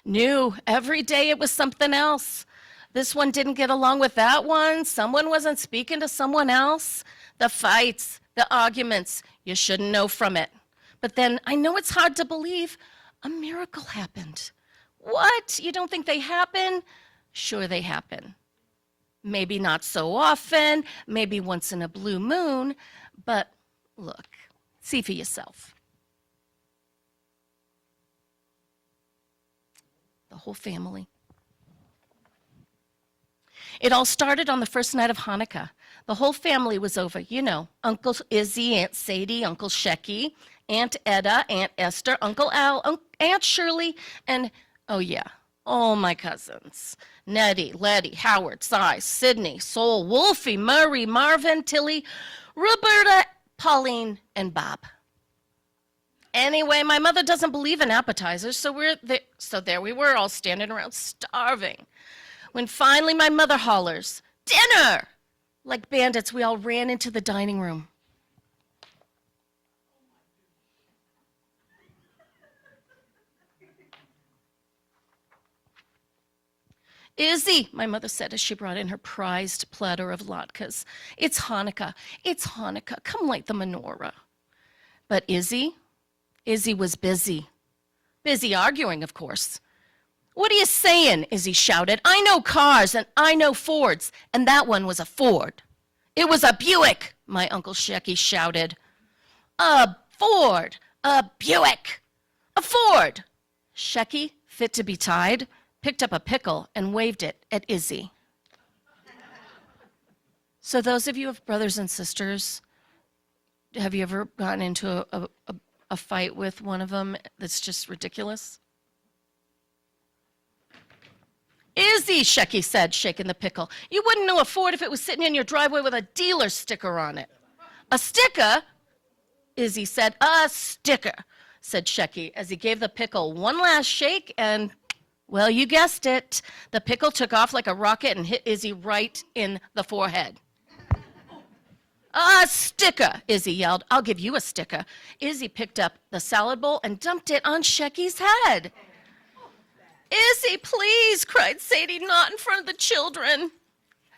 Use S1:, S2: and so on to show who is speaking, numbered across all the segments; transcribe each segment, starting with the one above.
S1: New. Every day it was something else. This one didn't get along with that one. Someone wasn't speaking to someone else. The fights, the arguments, you shouldn't know from it. But then I know it's hard to believe a miracle happened. What? You don't think they happen? Sure, they happen. Maybe not so often, maybe once in a blue moon, but look, see for yourself. The whole family. It all started on the first night of Hanukkah. The whole family was over, you know, Uncle Izzy, Aunt Sadie, Uncle Shecky, Aunt Etta, Aunt Esther, Uncle Al, Aunt Shirley, and, oh yeah, all my cousins. Nettie, Letty, Howard, Cy, Sydney, Sol, Wolfie, Murray, Marvin, Tilly, Roberta, Pauline, and Bob. Anyway, my mother doesn't believe in appetizers, so there we were, all standing around starving. When finally my mother hollers, "Dinner!" Like bandits, we all ran into the dining room. "Izzy," my mother said as she brought in her prized platter of latkes. It's Hanukkah. It's Hanukkah. Come light the menorah." But Izzy was busy. Busy arguing, of course. "What are you saying?" Izzy shouted. "I know cars and I know Fords, and that one was a Ford." "It was a Buick," my Uncle Shecky shouted. "A Ford, a Buick, a Ford." Shecky, fit to be tied, picked up a pickle and waved it at Izzy. So those of you who have brothers and sisters, have you ever gotten into a fight with one of them that's just ridiculous? "Izzy," Shecky said, shaking the pickle, "you wouldn't know a Ford if it was sitting in your driveway with a dealer sticker on it." "A sticker?" Izzy said. "A sticker," said Shecky as he gave the pickle one last shake and, well, you guessed it. The pickle took off like a rocket and hit Izzy right in the forehead. "A sticker," Izzy yelled. "I'll give you a sticker." Izzy picked up the salad bowl and dumped it on Shecky's head. "Izzy, please," cried Sadie, "not in front of the children."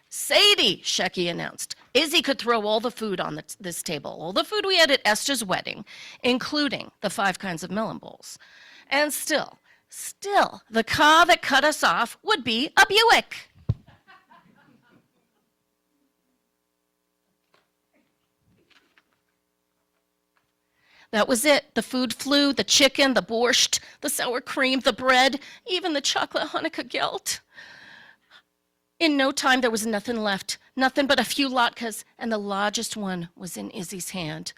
S1: "Sadie," Shecky announced. "Izzy could throw all the food on this table, all the food we had at Esther's wedding, including the 5 kinds of melon bowls. And still, the car that cut us off would be a Buick." That was it. The food flew, the chicken, the borscht, the sour cream, the bread, even the chocolate Hanukkah gelt. In no time, there was nothing left, nothing but a few latkes, and the largest one was in Izzy's hand.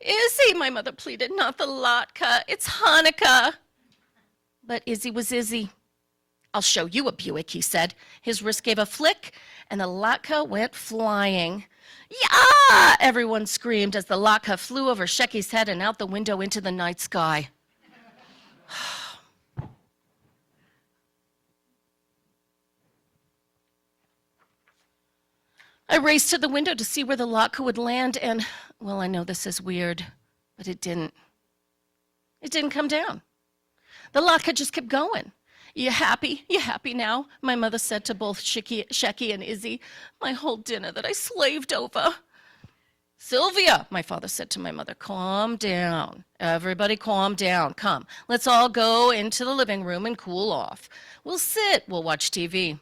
S1: "Izzy," my mother pleaded, "not the latke. It's Hanukkah." But Izzy was Izzy. "I'll show you a Buick," he said. His wrist gave a flick, and the latke went flying. "Yeah!" everyone screamed as the latke flew over Shecky's head and out the window into the night sky. I raced to the window to see where the latke would land, and, well, I know this is weird, but it didn't. It didn't come down. The latke just kept going. "You happy? You happy now?" my mother said to both Shecky and Izzy. "My whole dinner that I slaved over." "Sylvia," my father said to my mother, "calm down. Everybody calm down. Come, let's all go into the living room and cool off. We'll sit, we'll watch TV."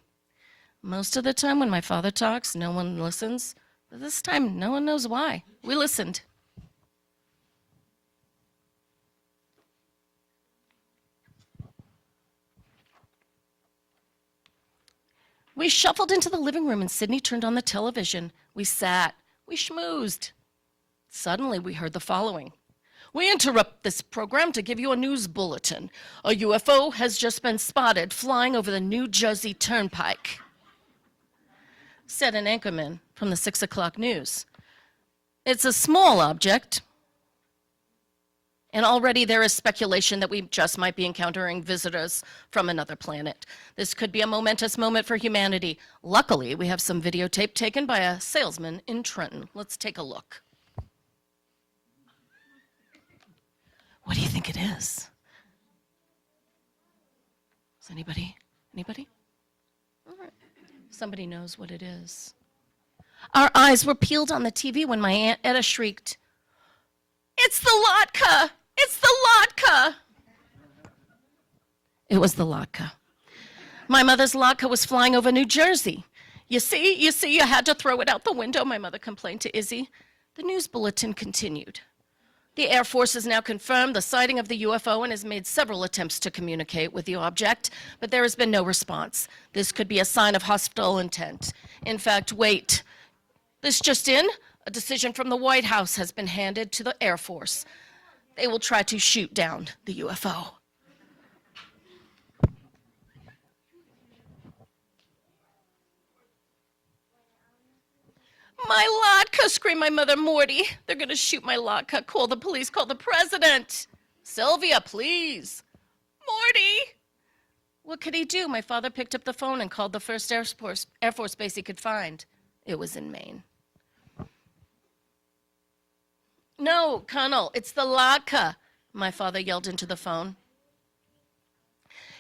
S1: Most of the time when my father talks, no one listens. But this time, no one knows why. We listened. We shuffled into the living room and Sydney turned on the television. We sat. We schmoozed. Suddenly, we heard the following. "We interrupt this program to give you a news bulletin. A UFO has just been spotted flying over the New Jersey Turnpike," said an anchorman from the 6 o'clock news. "It's a small object." And already there is speculation that we just might be encountering visitors from another planet. This could be a momentous moment for humanity. Luckily, we have some videotape taken by a salesman in Trenton. Let's take a look. What do you think it is? Is anybody? Anybody? All right. Somebody knows what it is. Our eyes were peeled on the TV when my Aunt Etta shrieked, "It's the latke! It's the latke!" It was the latke. My mother's latke was flying over New Jersey. You see, you had to throw it out the window," my mother complained to Izzy. The news bulletin continued. The Air Force has now confirmed the sighting of the UFO and has made several attempts to communicate with the object, but there has been no response. This could be a sign of hostile intent. In fact, wait. This just in, a decision from the White House has been handed to the Air Force. They will try to shoot down the UFO. "My latke," screamed my mother, "Morty, they're going to shoot my latke. Call the police, call the president. Sylvia, please. Morty." What could he do? My father picked up the phone and called the first Air Force base he could find. It was in Maine. "No, Colonel, it's the latke," my father yelled into the phone.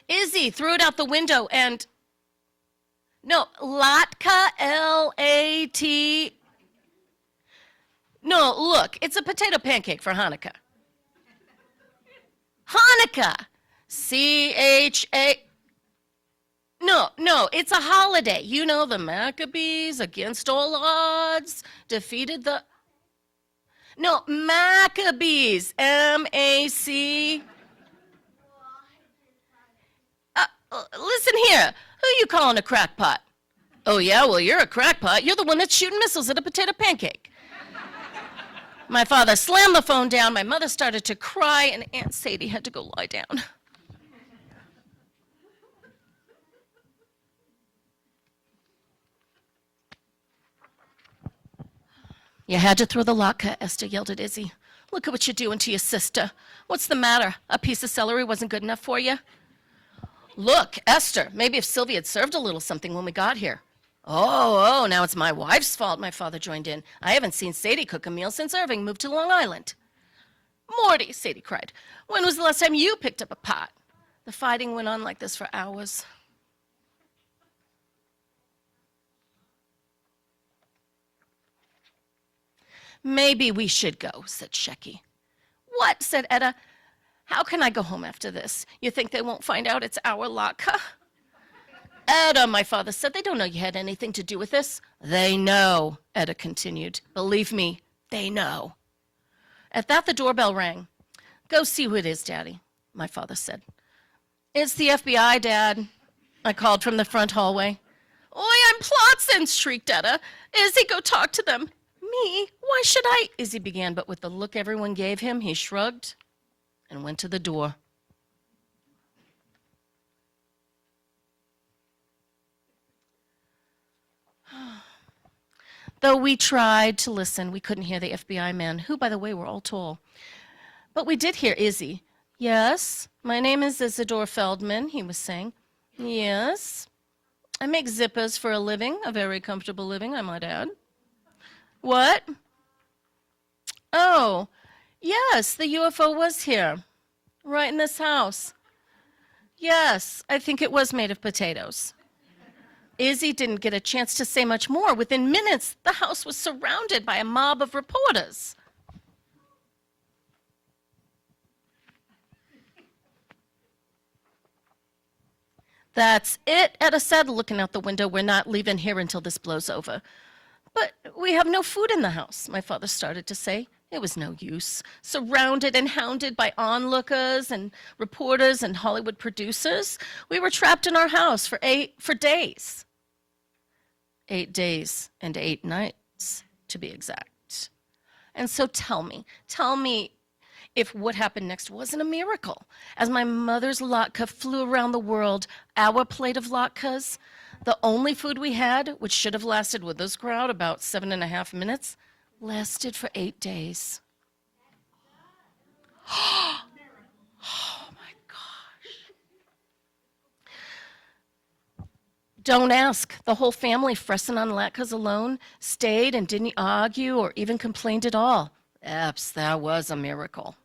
S1: Izzy threw it out the window and... No, latke, L-A-T... No, look, it's a potato pancake for Hanukkah. Hanukkah, C-H-A... No, it's a holiday. You know, the Maccabees, against all odds, defeated the... No, Maccabees, M-A-C... Listen here, who you calling a crackpot? Oh yeah, well you're a crackpot. You're the one that's shooting missiles at a potato pancake. My father slammed the phone down, my mother started to cry, and Aunt Sadie had to go lie down. "You had to throw the latke," Esther yelled at Izzy. "Look at what you're doing to your sister. What's the matter? A piece of celery wasn't good enough for you?" "Look, Esther, maybe if Sylvia had served a little something when we got here." Oh, now it's my wife's fault," my father joined in. "I haven't seen Sadie cook a meal since Irving moved to Long Island." "Morty," Sadie cried, "when was the last time you picked up a pot?" The fighting went on like this for hours. "Maybe we should go," said Shecky. "What?" said Etta. "How can I go home after this? You think they won't find out it's our latke?" "Etta," my father said, "they don't know you had anything to do with this." "They know," Etta continued. "Believe me, they know." At that, the doorbell rang. "Go see who it is, Daddy," my father said. "It's the FBI, Dad," I called from the front hallway. "Oi, I'm Plotzin," shrieked Etta. "Izzy, go talk to them." "Me? Why should I?" Izzy began, but with the look everyone gave him, he shrugged and went to the door. Though we tried to listen, we couldn't hear the FBI men, who, by the way, were all tall. But we did hear Izzy. "Yes, my name is Isidore Feldman," he was saying. "Yes, I make zippers for a living, a very comfortable living, I might add." "What?" "Oh, yes, the UFO was here, right in this house. Yes, I think it was made of potatoes." Izzy didn't get a chance to say much more. Within minutes, the house was surrounded by a mob of reporters. "That's it," Etta said, looking out the window. "We're not leaving here until this blows over." "But we have no food in the house," my father started to say. It was no use. Surrounded and hounded by onlookers and reporters and Hollywood producers, we were trapped in our house for days. 8 days and 8 nights, to be exact. And so tell me if what happened next wasn't a miracle. As my mother's latke flew around the world, our plate of latkes, the only food we had, which should have lasted with this crowd about 7.5 minutes, lasted for 8 days. Oh my gosh. Don't ask. The whole family, fressin' on latkes alone, stayed and didn't argue or even complained at all. Eps, that was a miracle.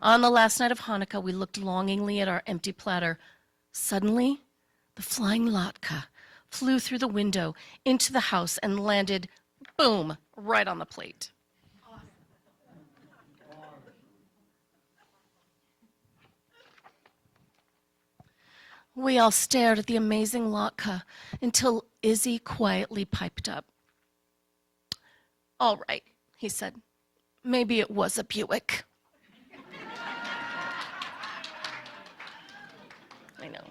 S1: On the last night of Hanukkah, we looked longingly at our empty platter. Suddenly, the flying latke flew through the window into the house and landed, boom, right on the plate. We all stared at the amazing latke until Izzy quietly piped up. "All right," he said. "Maybe it was a Buick." I know.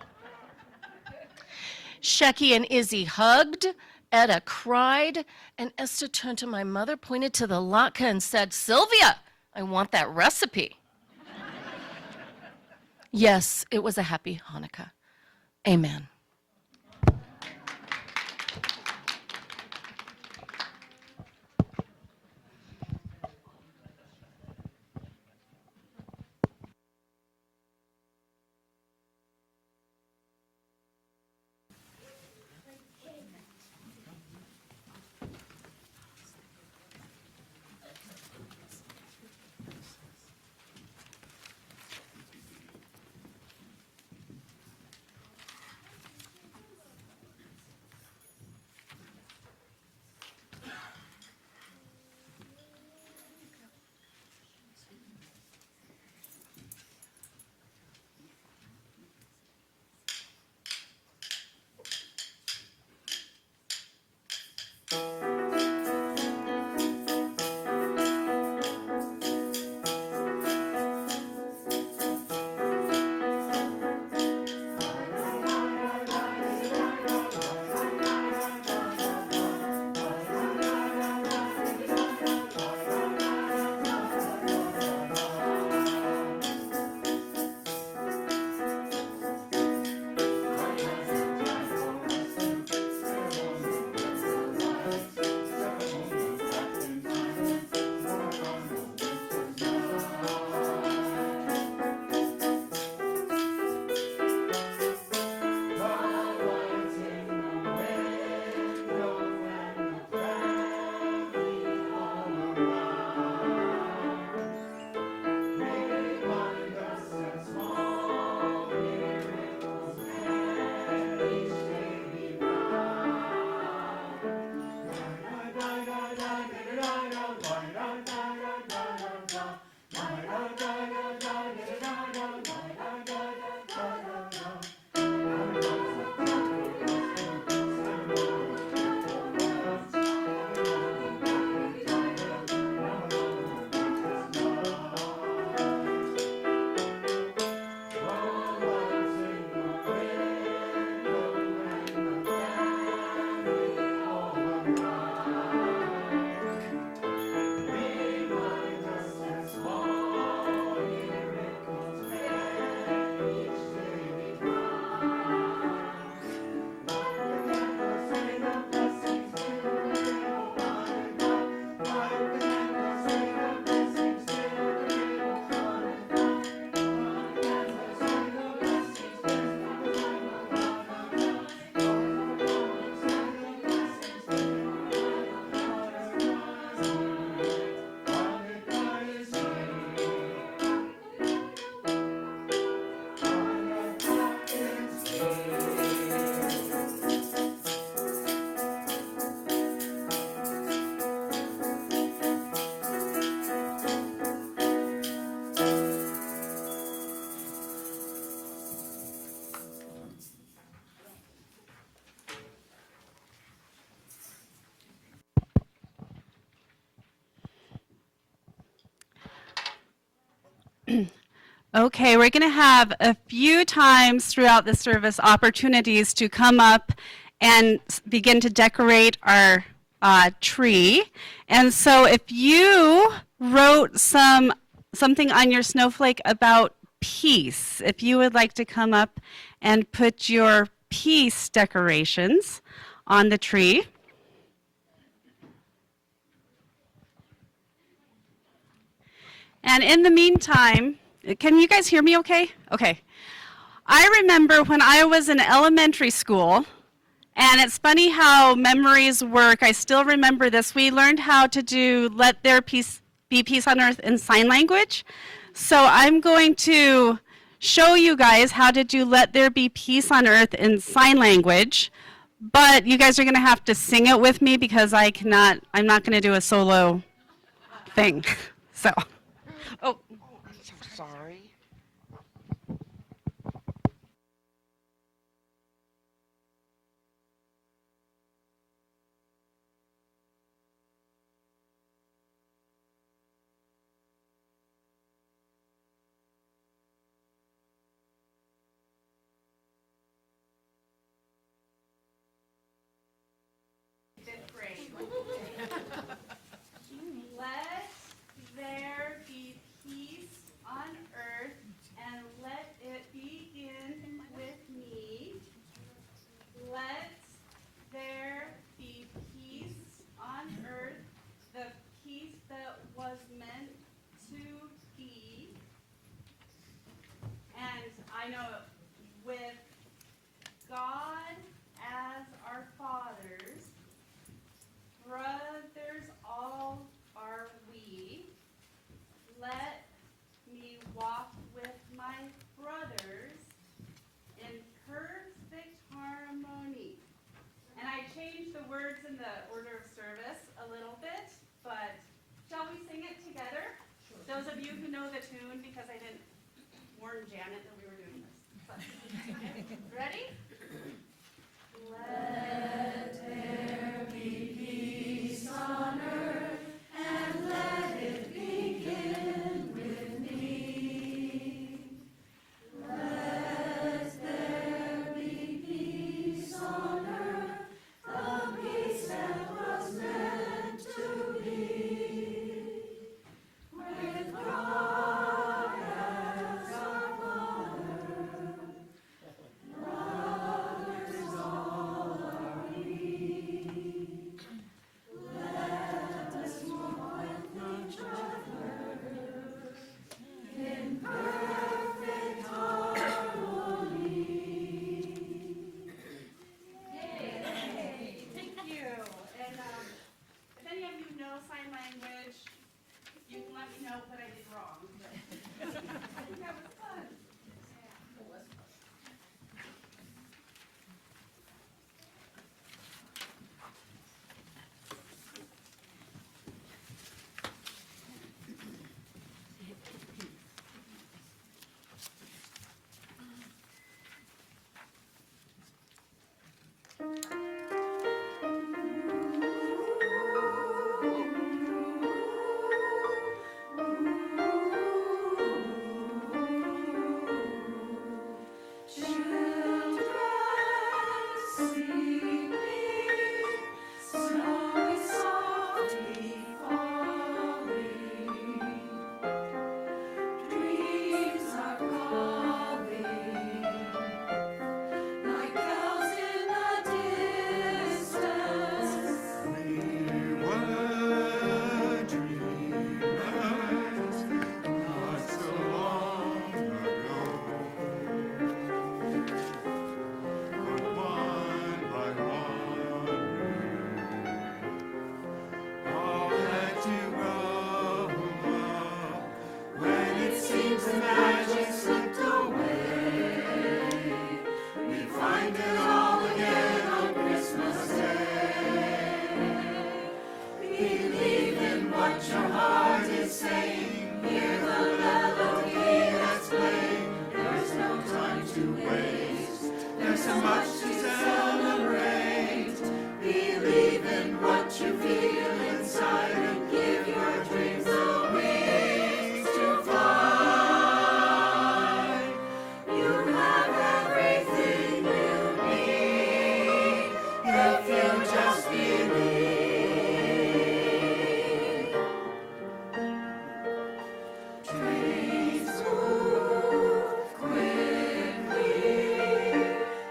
S1: Shecky and Izzy hugged, Etta cried, and Esther turned to my mother, pointed to the latke, and said, "Sylvia, I want that recipe." Yes, it was a happy Hanukkah. Amen.
S2: Okay, we're going to have a few times throughout the service opportunities to come up and begin to decorate our tree. And so if you wrote something on your snowflake about peace, if you would like to come up and put your peace decorations on the tree. And in the meantime, can you guys hear me okay? Okay. I remember when I was in elementary school, and it's funny how memories work. I still remember this. We learned how to do "Let There Be Peace on Earth" in sign language. So I'm going to show you guys how to do Let There Be Peace on Earth in sign language. But you guys are going to have to sing it with me because I'm not going to do a solo thing. So, oh.
S3: I'm so sorry.
S2: Let there be peace on earth, and let it begin with me. Let there be peace on earth, the peace that was meant to be. And I know with God as our fathers, brothers all are we. Let me walk with my brothers in perfect harmony. And I changed the words in the order of service a little bit, but shall we sing it together? Sure. Those of you who know the tune, because I didn't warn Janet that we were doing this. But, ready? Let there be peace on earth, and let it begin with me. Let there be peace on earth, the peace that was meant to be. With God as our Father, brothers all are we. Let us walk with each other in perfect harmony. Yay! Thank you. And if any of you know sign language, you can let me know what I did wrong. But I think that was fun.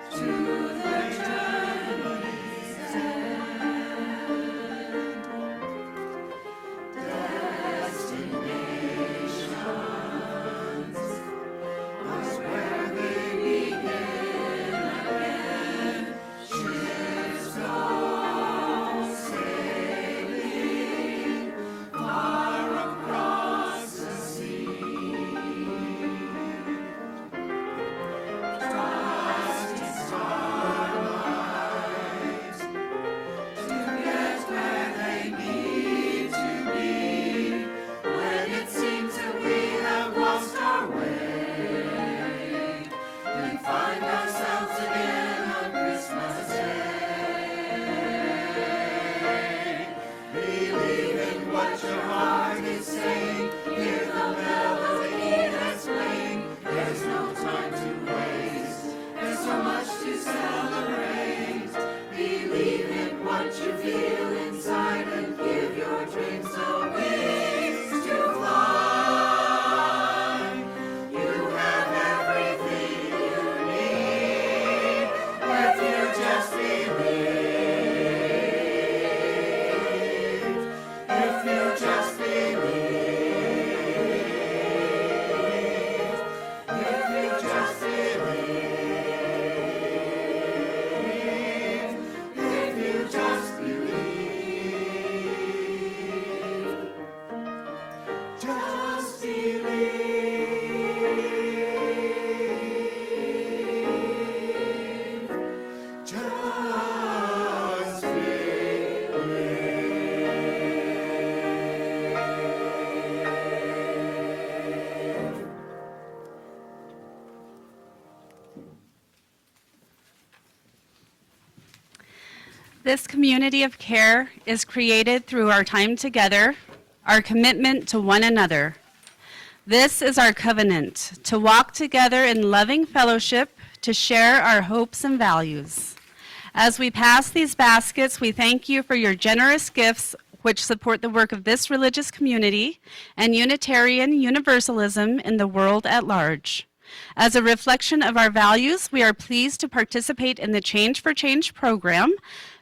S2: To the This community of care is created through our time together, our commitment to one another. This is our covenant, to walk together in loving fellowship, to share our hopes and values. As we pass these baskets, we thank you for your generous gifts which support the work of this religious community and Unitarian Universalism in the world at large. As a reflection of our values, we are pleased to participate in the Change for Change program.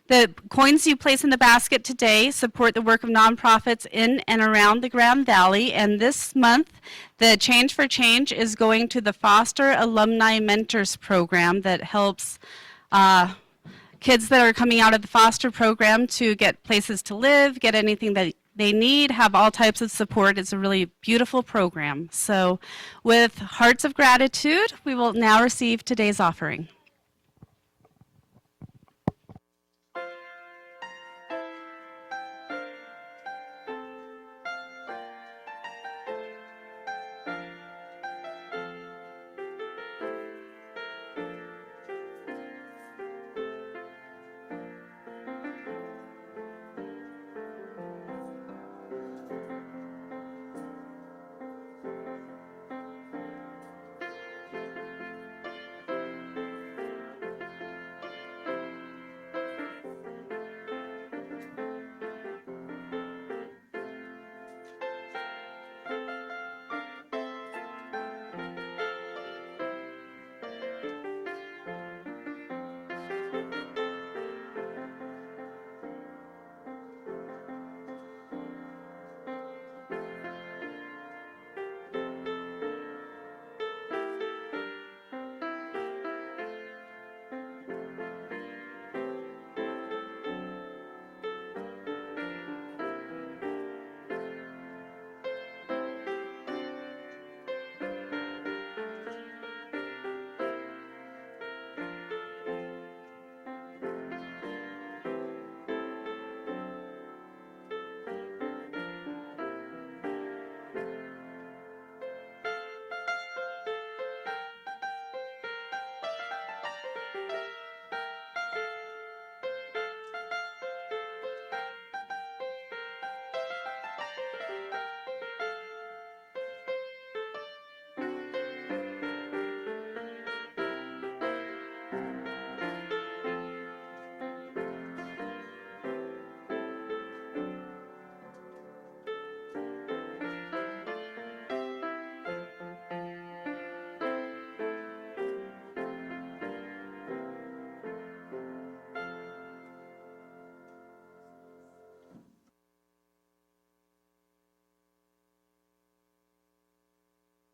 S2: The coins you place in the basket today support the work of nonprofits in and around the Grand Valley, and this month, the Change for Change is going to the Foster Alumni Mentors program that helps kids that are coming out of the foster program to get places to live, get anything that they need, have all types of support. It's a really beautiful program. So with hearts of gratitude, we will now receive today's offering.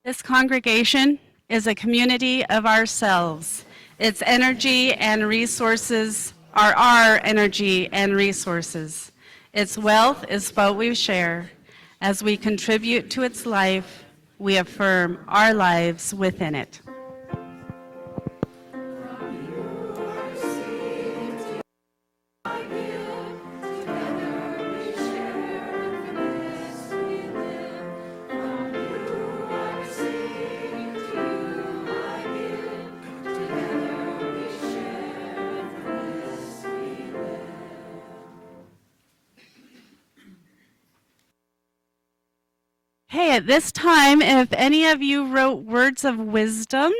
S2: This congregation is a community of ourselves. Its energy and resources are our energy and resources. Its wealth is what we share. As we contribute to its life, we affirm our lives within it. at this time, if any of you wrote words of wisdom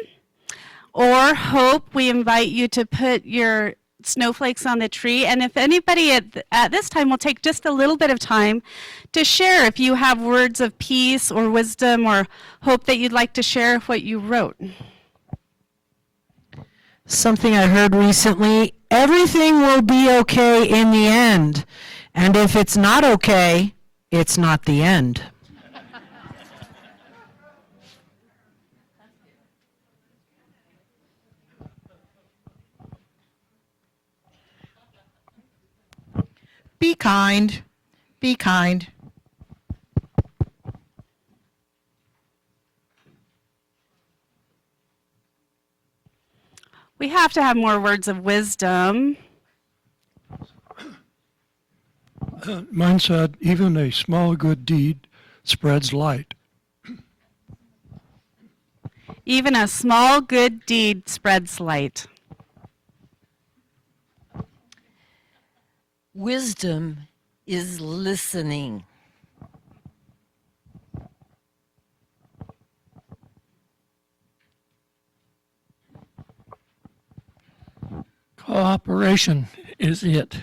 S2: or hope, we invite you to put your snowflakes on the tree. And if anybody at this time will take just a little bit of time to share if you have words of peace or wisdom or hope that you'd like to share what you wrote.
S4: Something I heard recently, everything will be okay in the end. And if it's not okay, it's not the end.
S5: Be kind. Be kind.
S2: We have to have more words of wisdom.
S6: Mine said, even a small good deed spreads light.
S2: Even a small good deed spreads light.
S3: Wisdom is listening.
S6: Cooperation is it.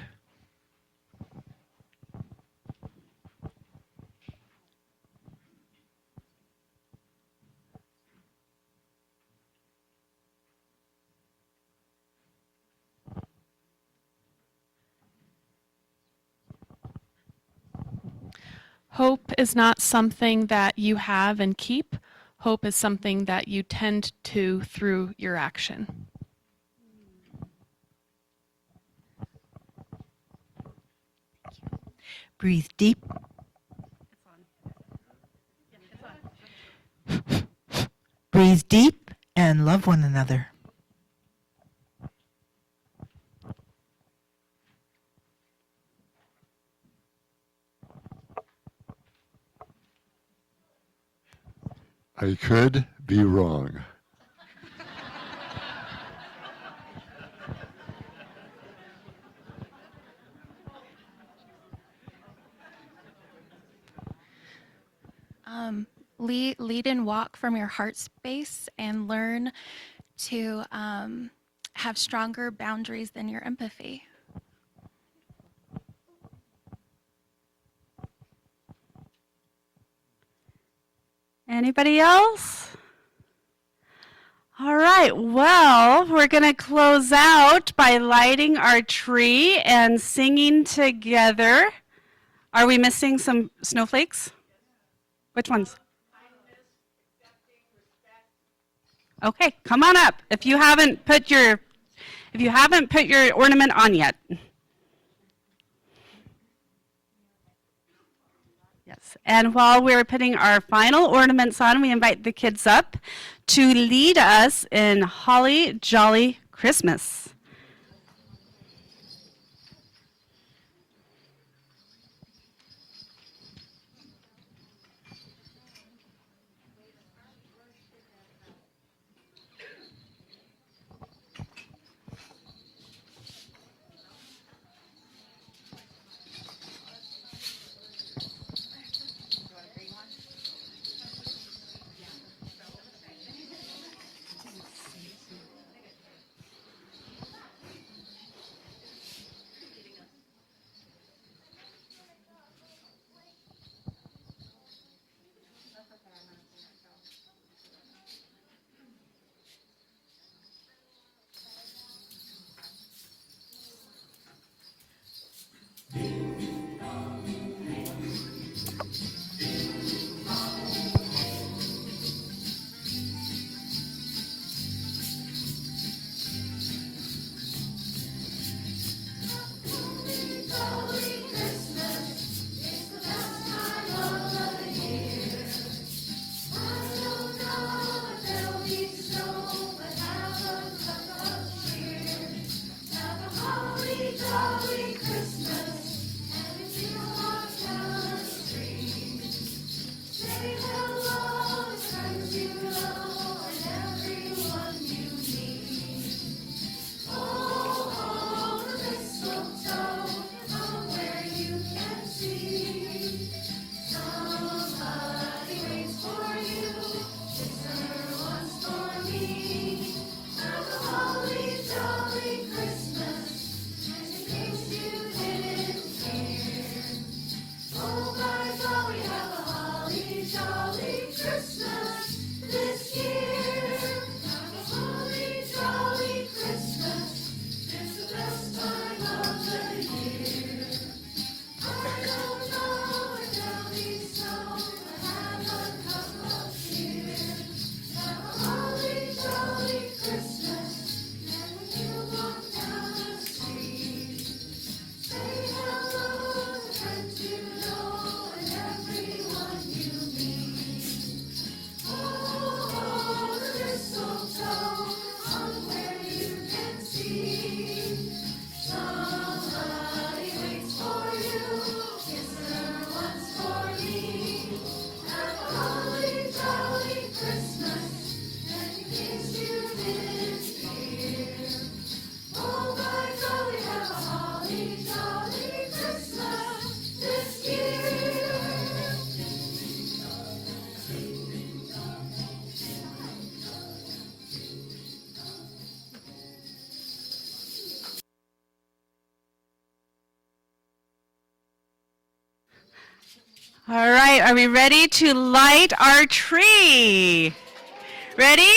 S7: Hope is not something that you have and keep. Hope is something that you tend to through your action.
S5: Breathe deep. Breathe deep and love one another.
S8: I could be wrong.
S9: Lead and walk from your heart space and learn to have stronger boundaries than your empathy.
S2: Anybody else? All right, well, we're going to close out by lighting our tree and singing together. Are we missing some snowflakes? Which ones? Okay, come on up. If you haven't put your ornament on yet. Yes, and while we're putting our final ornaments on, we invite the kids up to lead us in Holly Jolly Christmas. All right, are we ready to light our tree? Ready?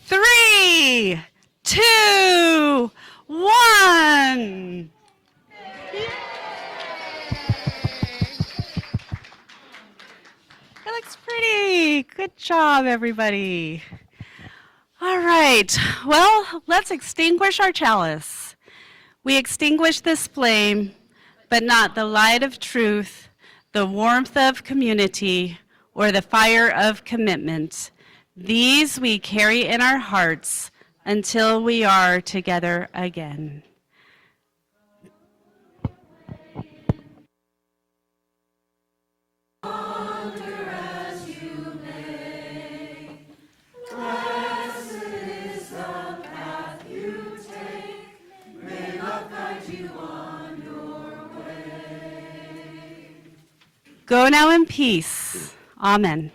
S2: 3, 2, 1. That looks pretty. Good job, everybody. All right, well, let's extinguish our chalice. We extinguish this flame, but not the light of truth, the warmth of community, or the fire of commitment. These we carry in our hearts until we are together again. Go now in peace. Amen.